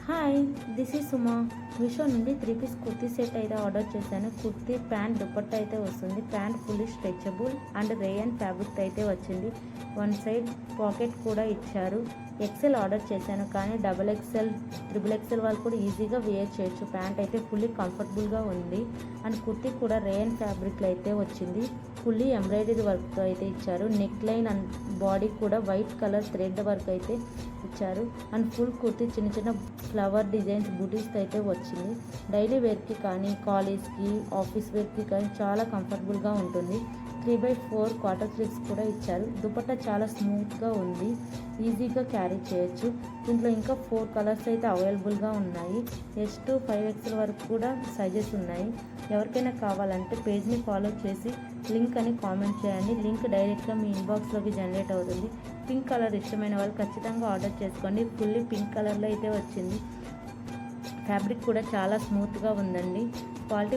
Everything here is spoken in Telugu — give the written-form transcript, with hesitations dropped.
హాయ్, దిస్ ఈజ్ సుమా. మీషో నుండి 3 పీస్ కుర్తీ సెట్ అయితే ఆర్డర్ చేశాను. కుర్తీ ప్యాంట్ దుపట్టా అయితే వస్తుంది. Pant fully stretchable and rayon fabric అయితే వచ్చింది. వన్ సైడ్ పాకెట్ కూడా ఇచ్చారు. ఎక్సెల్ ఆర్డర్ చేశాను, కానీ XXL, XXL వాళ్ళు కూడా ఈజీగా వేర్ చేయొచ్చు. ప్యాంట్ అయితే ఫుల్లీ కంఫర్టబుల్గా ఉంది. అండ్ కుర్తీ కూడా రేయన్ ఫ్యాబ్రిక్లో అయితే వచ్చింది. ఫుల్లీ ఎంబ్రాయిడరీ వర్క్ అయితే ఇచ్చారు. నెక్ లైన్ అండ్ బాడీ కూడా వైట్ కలర్ థ్రెడ్ వర్క్ అయితే ఇచ్చారు. అండ్ ఫుల్ కుర్తీ చిన్న చిన్న ఫ్లవర్ డిజైన్స్ బూటీస్తో అయితే వచ్చింది. డైలీ వేర్కి కానీ, కాలేజ్కి, ఆఫీస్ వేర్కి కానీ చాలా కంఫర్టబుల్గా ఉంటుంది. 3/4 క్వార్టర్ స్లీవ్స్ కూడా ఇచ్చారు. దుపట్టా చాలా స్మూత్గా ఉంది, ఈజీగా క్యారీ చేయొచ్చు. దీంట్లో ఇంకా 4 కలర్స్ అయితే అవైలబుల్గా ఉన్నాయి. S to 5XL వరకు కూడా సైజెస్ ఉన్నాయి. ఎవరికైనా కావాలంటే పేజ్ని ఫాలో చేసి లింక్ అని కామెంట్ చేయండి. లింక్ డైరెక్ట్గా మీ ఇన్బాక్స్లోకి జనరేట్ అవుతుంది. పింక్ కలర్ ఇష్టమైన వాళ్ళు ఖచ్చితంగా ఆర్డర్ చేసుకోండి. ఫుల్లీ పింక్ కలర్లో అయితే వచ్చింది. ఫ్యాబ్రిక్ కూడా చాలా స్మూత్గా ఉందండి. క్వాలిటీ